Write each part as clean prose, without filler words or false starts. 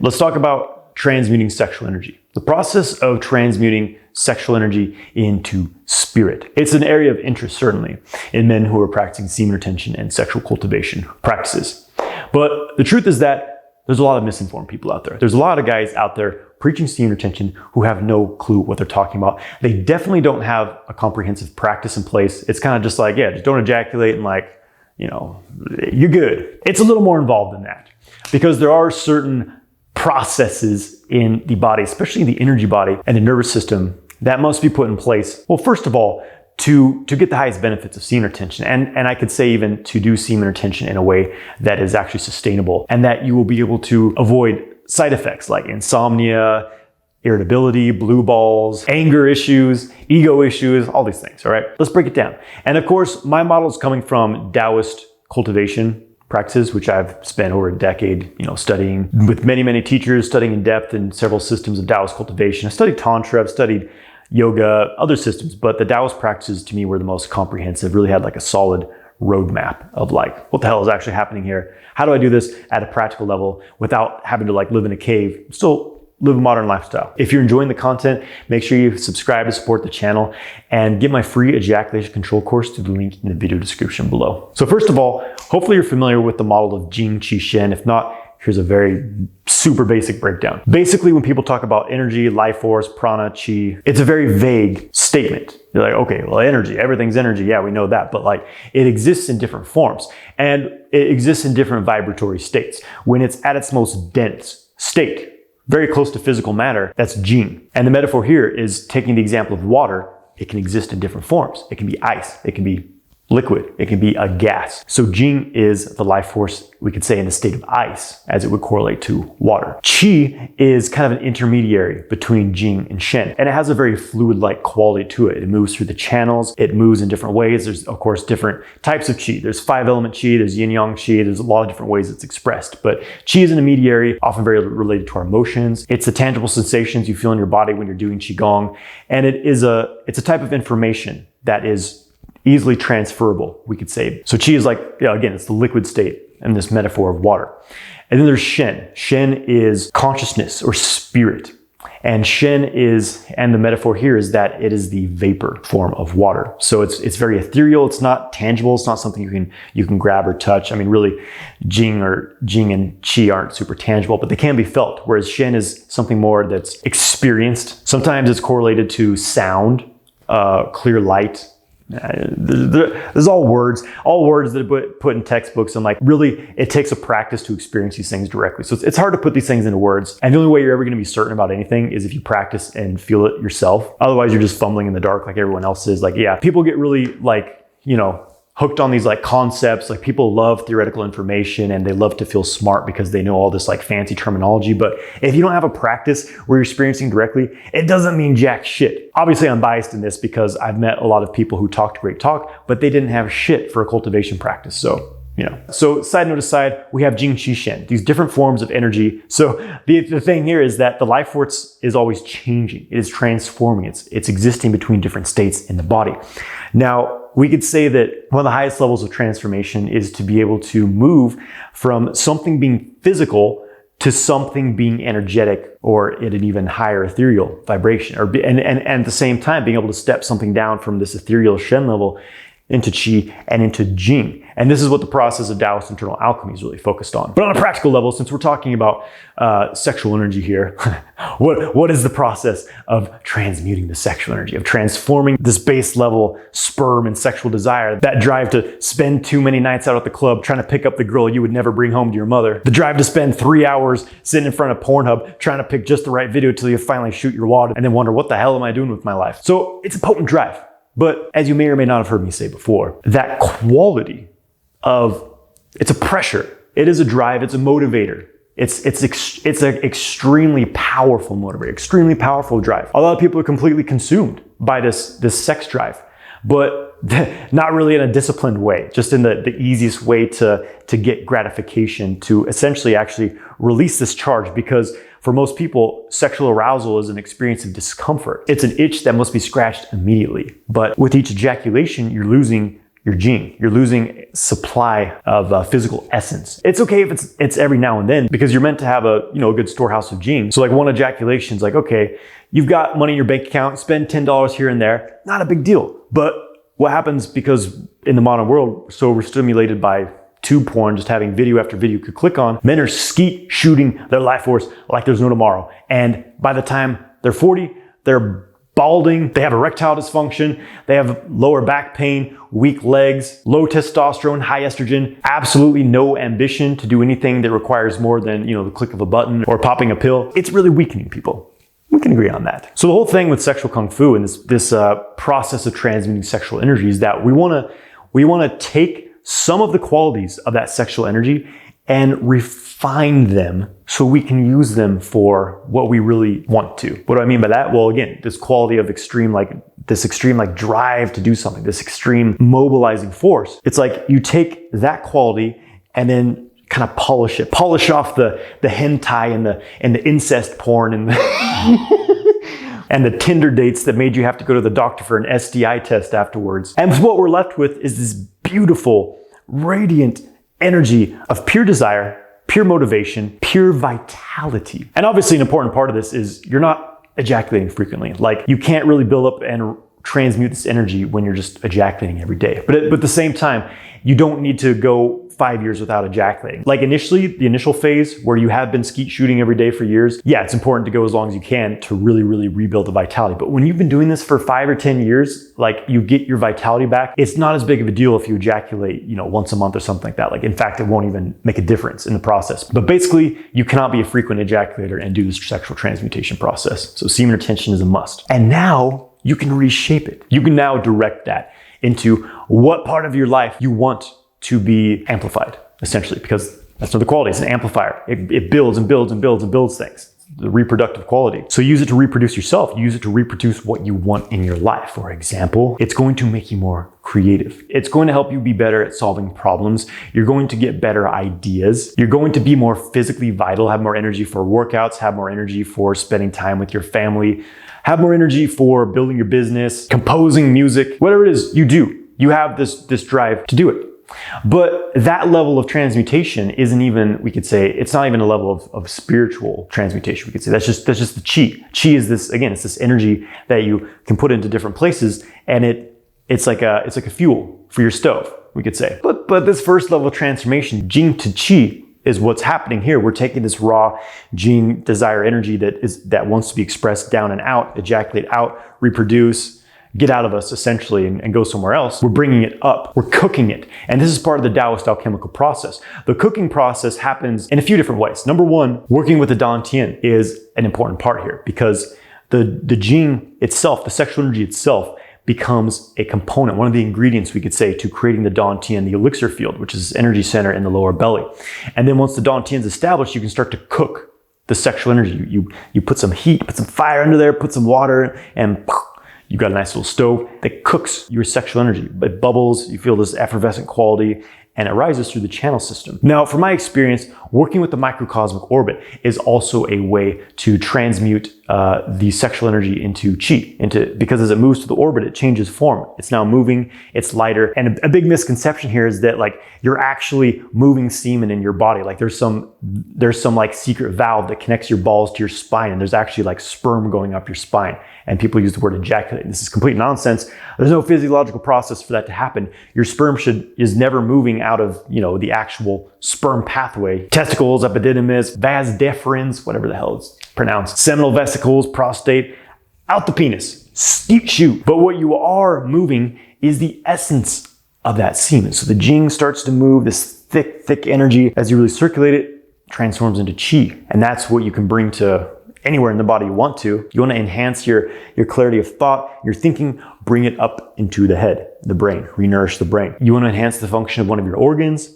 Let's talk about transmuting sexual energy. The process of transmuting sexual energy into spirit. It's an area of interest, certainly, in men who are practicing semen retention and sexual cultivation practices. But the truth is that there's a lot of misinformed people out there. There's a lot of guys out there preaching semen retention who have no clue what they're talking about. They definitely don't have a comprehensive practice in place. It's kind of just like, yeah, just don't ejaculate and like, you know, you're good. It's a little more involved than that because there are certain processes in the body, especially the energy body and the nervous system, that must be put in place. Well, first of all, to get the highest benefits of semen retention, and I could say even to do semen retention in a way that is actually sustainable and that you will be able to avoid side effects like insomnia, irritability, blue balls, anger issues, ego issues, all these things, all right? Let's break it down. And of course, my model is coming from Taoist cultivation practices, which I've spent over a decade, studying with many, many teachers, studying in depth in several systems of Taoist cultivation. I studied Tantra, I've studied yoga, other systems, but the Taoist practices to me were the most comprehensive, really had like a solid roadmap of like, what the hell is actually happening here? How do I do this at a practical level without having to like live in a cave, still live a modern lifestyle? If you're enjoying the content, make sure you subscribe to support the channel and get my free ejaculation control course through the link in the video description below. So first of all, hopefully you're familiar with the model of Jing, Qi, Shen. If not, here's a very super basic breakdown. Basically, when people talk about energy, life force, prana, chi, it's a very vague statement. You're like, okay, well, energy, everything's energy. Yeah, we know that. But like, it exists in different forms and it exists in different vibratory states. When it's at its most dense state, very close to physical matter, that's Jing. And the metaphor here is taking the example of water. It can exist in different forms. It can be ice. It can be liquid. It can be a gas. So Jing is the life force, we could say, in the state of ice, as it would correlate to water. Qi is kind of an intermediary between Jing and Shen, and it has a very fluid-like quality to it. It moves through the channels. It moves in different ways. There's, of course, different types of Qi. There's 5-element Qi, there's yin-yang Qi, there's a lot of different ways it's expressed. But Qi is an intermediary, often very related to our emotions. It's the tangible sensations you feel in your body when you're doing Qigong, and it's a type of information that is easily transferable, we could say. So Qi is like, again, it's the liquid state in this metaphor of water. And then there's Shen. Shen is consciousness or spirit. And and the metaphor here is that it is the vapor form of water. So it's very ethereal. It's not tangible. It's not something you can grab or touch. I mean, really, Jing and Qi aren't super tangible, but they can be felt. Whereas Shen is something more that's experienced. Sometimes it's correlated to sound, clear light. There's all words that are put in textbooks, and like really it takes a practice to experience these things directly. So it's hard to put these things into words, and the only way you're ever going to be certain about anything is if you practice and feel it yourself. Otherwise you're just fumbling in the dark like everyone else is. Like, yeah, people get really like, hooked on these like concepts. Like, people love theoretical information and they love to feel smart because they know all this like fancy terminology. But if you don't have a practice where you're experiencing directly, it doesn't mean jack shit. Obviously I'm biased in this because I've met a lot of people who talked great talk, but they didn't have shit for a cultivation practice. So, So side note aside, we have Jing, Qi, Shen, these different forms of energy. So the thing here is that the life force is always changing. It is transforming. It's existing between different states in the body. Now, we could say that one of the highest levels of transformation is to be able to move from something being physical to something being energetic or at an even higher ethereal vibration, and at the same time being able to step something down from this ethereal Shen level into Qi and into Jing. And this is what the process of Taoist internal alchemy is really focused on. But on a practical level, since we're talking about sexual energy here, what is the process of transmuting the sexual energy, of transforming this base level sperm and sexual desire, that drive to spend too many nights out at the club trying to pick up the girl you would never bring home to your mother, the drive to spend 3 hours sitting in front of Pornhub trying to pick just the right video till you finally shoot your wad and then wonder, what the hell am I doing with my life? So it's a potent drive. But as you may or may not have heard me say before, that quality it's a pressure, it is a drive, it's a motivator. It's an extremely powerful motivator, extremely powerful drive. A lot of people are completely consumed by this sex drive, but not really in a disciplined way, just in the easiest way to get gratification, to essentially actually release this charge. Because for most people, sexual arousal is an experience of discomfort. It's an itch that must be scratched immediately. But with each ejaculation, you're losing your gene. You're losing supply of physical essence. It's okay if it's every now and then, because you're meant to have a good storehouse of gene. So like one ejaculation is like, okay, you've got money in your bank account, spend $10 here and there, not a big deal. But what happens, because in the modern world, we're so overstimulated by tube porn, just having video after video you could click on, men are skeet shooting their life force like there's no tomorrow. And by the time they're 40, they're balding, they have erectile dysfunction, they have lower back pain, weak legs, low testosterone, high estrogen, absolutely no ambition to do anything that requires more than, the click of a button or popping a pill. It's really weakening people. We can agree on that. So the whole thing with sexual kung fu and this process of transmuting sexual energy is that we want to take some of the qualities of that sexual energy and refine them so we can use them for what we really want to. What do I mean by that? Well, again, this quality of extreme drive to do something, this extreme mobilizing force. It's like you take that quality and then kind of polish off the hentai and the incest porn and and the Tinder dates that made you have to go to the doctor for an STI test afterwards. And what we're left with is this beautiful, radiant energy of pure desire, pure motivation, pure vitality. And obviously an important part of this is you're not ejaculating frequently. Like you can't really build up and transmute this energy when you're just ejaculating every day. But at the same time, you don't need to go 5 years without ejaculating. Like initially, the initial phase where you have been skeet shooting every day for years, yeah, it's important to go as long as you can to really, really rebuild the vitality. But when you've been doing this for 5 or 10 years, like you get your vitality back, it's not as big of a deal if you ejaculate, once a month or something like that. Like in fact, it won't even make a difference in the process. But basically, you cannot be a frequent ejaculator and do this sexual transmutation process. So semen retention is a must. And now you can reshape it. You can now direct that into what part of your life you want to be amplified, essentially, because that's another quality. It's an amplifier. It builds and builds and builds and builds things. The reproductive quality. So use it to reproduce yourself. Use it to reproduce what you want in your life. For example, it's going to make you more creative. It's going to help you be better at solving problems. You're going to get better ideas. You're going to be more physically vital, have more energy for workouts, have more energy for spending time with your family, have more energy for building your business, composing music, whatever it is you do. You have this drive to do it. But that level of transmutation isn't even, we could say, it's not even a level of spiritual transmutation. We could say that's just the chi. Chi is this, again, it's this energy that you can put into different places, and it's like a fuel for your stove, we could say. But this first level of transformation, jing to chi, is what's happening here. We're taking this raw jing desire energy that wants to be expressed down and out, ejaculate out, reproduce, get out of us essentially and go somewhere else. We're bringing it up. We're cooking it. And this is part of the Taoist alchemical process. The cooking process happens in a few different ways. Number one, working with the Dantian is an important part here because the jing itself, the sexual energy itself, becomes a component, one of the ingredients we could say to creating the Dantian, the elixir field, which is this energy center in the lower belly. And then once the Dantian is established, you can start to cook the sexual energy. You put some heat, put some fire under there, put some water, and you got a nice little stove that cooks your sexual energy. It bubbles, you feel this effervescent quality, and it rises through the channel system. Now, from my experience, working with the microcosmic orbit is also a way to transmute the sexual energy into chi, because as it moves to the orbit, it changes form. It's now moving, it's lighter. And a big misconception here is that like you're actually moving semen in your body. Like there's some like secret valve that connects your balls to your spine, and there's actually like sperm going up your spine. And people use the word ejaculate. This is complete nonsense. There's no physiological process for that to happen. Your sperm is never moving out of, the actual sperm pathway. Testicles, epididymis, vas deferens, whatever the hell it's pronounced. Seminal vesicles, prostate, out the penis. Skeet shoot. But what you are moving is the essence of that semen. So the jing starts to move, this thick energy. As you really circulate it, transforms into chi. And that's what you can bring to anywhere in the body you want to. You want to enhance your clarity of thought, your thinking, bring it up into the head, the brain, re-nourish the brain. You want to enhance the function of one of your organs,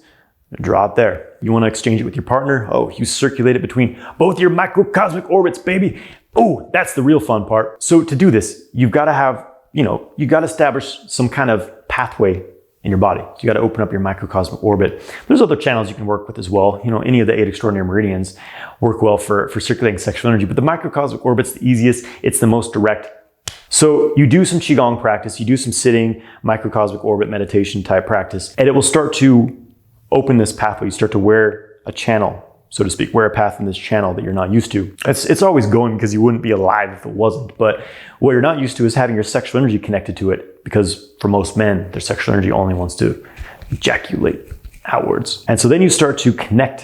draw it there. You want to exchange it with your partner, you circulate it between both your microcosmic orbits, baby. Oh, that's the real fun part. So to do this, you've got to have, you've got to establish some kind of pathway in your body. You got to open up your microcosmic orbit. There's other channels you can work with as well. Any of the 8 extraordinary meridians work well for circulating sexual energy, but the microcosmic orbit's the easiest. It's the most direct. So you do some Qigong practice, you do some sitting, microcosmic orbit meditation type practice, and it will start to open this pathway. You start to wear a channel, so to speak, wear a path in this channel that you're not used to. It's always going because you wouldn't be alive if it wasn't. But what you're not used to is having your sexual energy connected to it, because for most men, their sexual energy only wants to ejaculate outwards. And so then you start to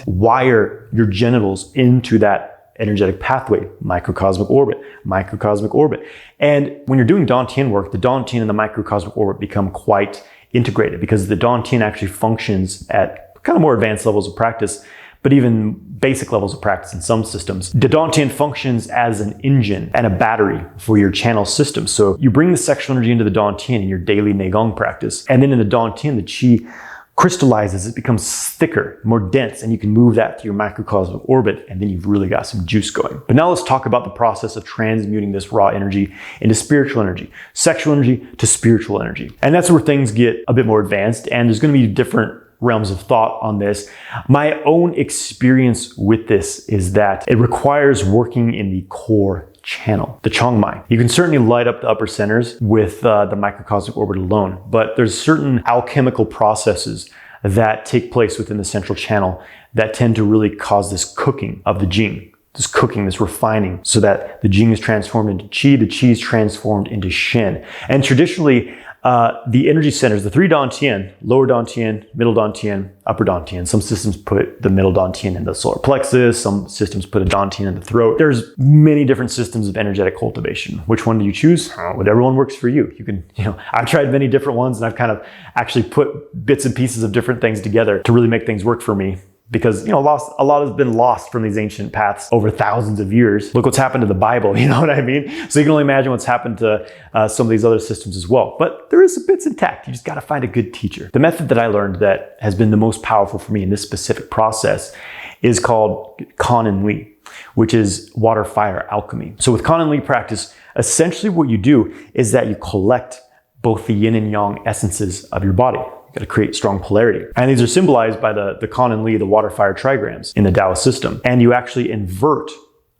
wire your genitals into that energetic pathway, microcosmic orbit, microcosmic orbit. And when you're doing Dantian work, the Dantian and the microcosmic orbit become quite integrated, because the Dantian actually functions at kind of more advanced levels of practice, but even basic levels of practice in some systems. The Dantian functions as an engine and a battery for your channel system. So you bring the sexual energy into the Dantian in your daily Neigong practice, and then in the Dantian, the Qi crystallizes, it becomes thicker, more dense, and you can move that through your microcosmic orbit, and then you've really got some juice going. But now let's talk about the process of transmuting this raw energy into spiritual energy, sexual energy to spiritual energy. And that's where things get a bit more advanced, and there's going to be different realms of thought on this. My own experience with this is that it requires working in the core channel, the Chongmai. You can certainly light up the upper centers with the microcosmic orbit alone, but there's certain alchemical processes that take place within the central channel that tend to really cause this cooking of the Jing, this cooking, this refining, so that the Jing is transformed into Qi, the Qi is transformed into Shen. And traditionally, the energy centers, the three Dantian, lower Dantian, middle Dantian, upper Dantian. Some systems put the middle Dantian in the solar plexus. Some systems put a Dantian in the throat. There's many different systems of energetic cultivation. Which one do you choose? Whatever one works for you. You can, I've tried many different ones, and I've kind of actually put bits and pieces of different things together to really make things work for me. Because, a lot has been lost from these ancient paths over thousands of years. Look what's happened to the Bible, you know what I mean? So you can only imagine what's happened to some of these other systems as well. But there is some bits intact. You just got to find a good teacher. The method that I learned that has been the most powerful for me in this specific process is called Kan and Li, which is water fire alchemy. So with Kan and Li practice, essentially what you do is that you collect both the yin and yang essences of your body. You got to create strong polarity. And these are symbolized by the Kan and Li, the water fire trigrams in the Taoist system. And you actually invert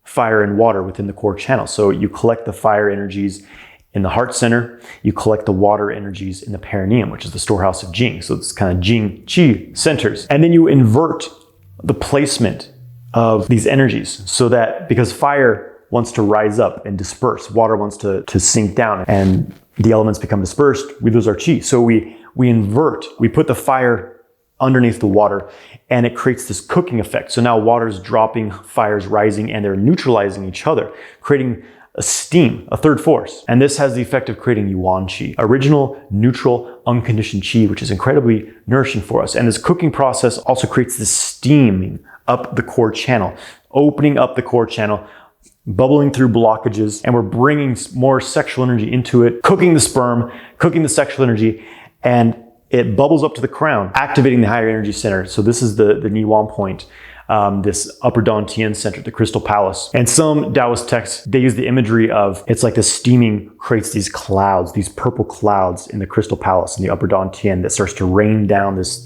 fire and water within the core channel. So you collect the fire energies in the heart center, you collect the water energies in the perineum, which is the storehouse of Jing. So it's kind of Jing, Qi centers. And then you invert the placement of these energies so that, because fire wants to rise up and disperse, water wants to sink down, and the elements become dispersed, we lose our Qi. So we invert, we put the fire underneath the water, and it creates this cooking effect. So now water's dropping, fire's rising, and they're neutralizing each other, creating a steam, a third force. And this has the effect of creating Yuan Qi, original, neutral, unconditioned Qi, which is incredibly nourishing for us. And this cooking process also creates this steaming up the core channel, opening up the core channel, bubbling through blockages, and we're bringing more sexual energy into it, cooking the sperm, cooking the sexual energy, and it bubbles up to the crown, activating the higher energy center. So this is the Niwan point, this upper Dantian center, the crystal palace. And some Taoist texts, they use the imagery of, it's like the steaming creates these clouds, these purple clouds in the crystal palace in the upper Dantian that starts to rain down this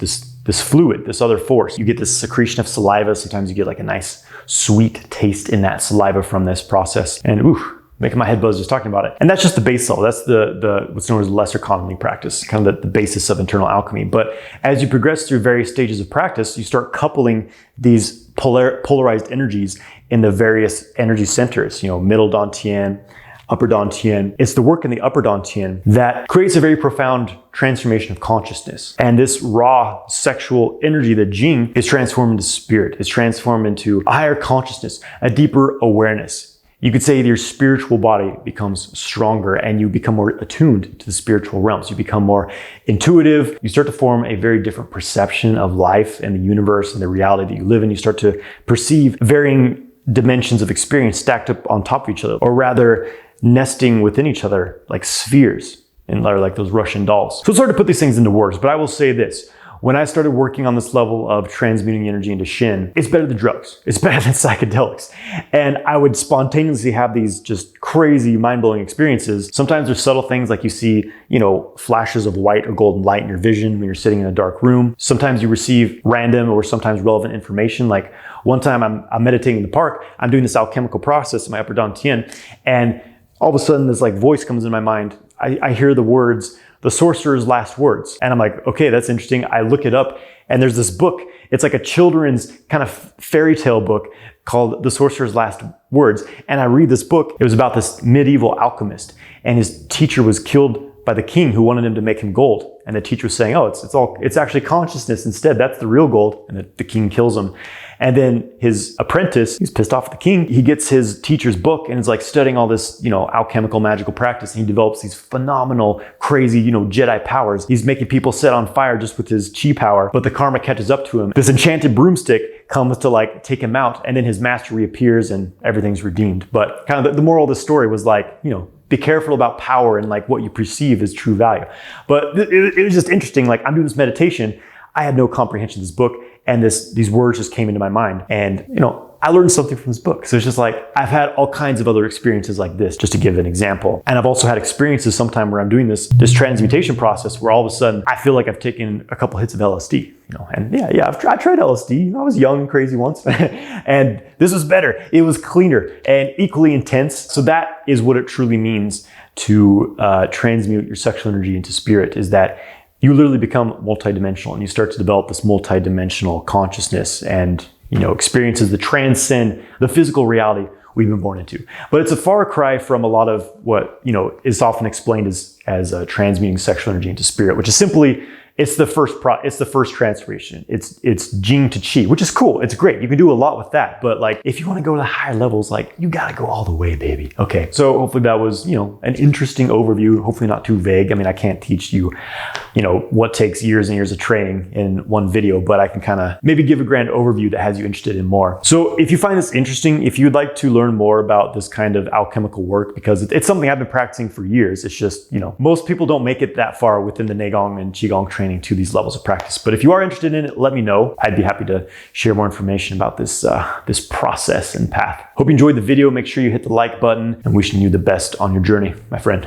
fluid, this other force. You get this secretion of saliva. Sometimes you get like a nice sweet taste in that saliva from this process. And making my head buzz just talking about it. And that's just the base level. That's the what's known as lesser Kan and Li practice, kind of the basis of internal alchemy. But as you progress through various stages of practice, you start coupling these polarized energies in the various energy centers, middle Dantian, upper Dantian. It's the work in the upper Dantian that creates a very profound transformation of consciousness. And this raw sexual energy, the Jing, is transformed into spirit. It's transformed into a higher consciousness, a deeper awareness. You could say your spiritual body becomes stronger and you become more attuned to the spiritual realms. You become more intuitive. You start to form a very different perception of life and the universe and the reality that you live in. You start to perceive varying dimensions of experience stacked up on top of each other, or rather nesting within each other like spheres, or like those Russian dolls. So it's hard to put these things into words, but I will say this. When I started working on this level of transmuting energy into Shin, it's better than drugs. It's better than psychedelics. And I would spontaneously have these just crazy, mind-blowing experiences. Sometimes there's subtle things like you see, flashes of white or golden light in your vision when you're sitting in a dark room. Sometimes you receive random or sometimes relevant information. Like one time I'm meditating in the park, I'm doing this alchemical process in my upper Dantian, and all of a sudden this like voice comes in my mind. I hear the words, the sorcerer's last words. And I'm like, okay, that's interesting. I look it up and there's this book. It's like a children's kind of fairy tale book called The Sorcerer's Last Words. And I read this book. It was about this medieval alchemist and his teacher was killed by the king who wanted him to make him gold. And the teacher was saying, oh, it's actually consciousness instead. That's the real gold. And the king kills him. And then his apprentice, he's pissed off at the king. He gets his teacher's book and is like studying all this, alchemical magical practice. And he develops these phenomenal, crazy, Jedi powers. He's making people set on fire just with his chi power, but the karma catches up to him. This enchanted broomstick comes to like take him out, and then his master reappears and everything's redeemed. But kind of the moral of the story was like, be careful about power and like what you perceive as true value. But it was just interesting. Like I'm doing this meditation. I had no comprehension of this book. And these words just came into my mind. And, I learned something from this book. So it's just like, I've had all kinds of other experiences like this, just to give an example. And I've also had experiences sometime where I'm doing this transmutation process where all of a sudden I feel like I've taken a couple hits of LSD, and I tried LSD. I was young and crazy once and this was better. It was cleaner and equally intense. So that is what it truly means to transmute your sexual energy into spirit, is that you literally become multidimensional and you start to develop this multidimensional consciousness and, experiences that transcend the physical reality we've been born into. But it's a far cry from a lot of what, is often explained as transmuting sexual energy into spirit, which is simply, it's the first transformation. It's Jing to Qi, which is cool. It's great. You can do a lot with that. But like, if you want to go to the higher levels, like you got to go all the way, baby. Okay. So hopefully that was, an interesting overview, hopefully not too vague. I mean, I can't teach you, what takes years and years of training in one video, but I can kind of maybe give a grand overview that has you interested in more. So if you find this interesting, if you'd like to learn more about this kind of alchemical work, because it's something I've been practicing for years. It's just, most people don't make it that far within the Neigong and Qigong training to these levels of practice. But if you are interested in it, let me know. I'd be happy to share more information about this process and path. Hope you enjoyed the video. Make sure you hit the like button, and wishing you the best on your journey, my friend.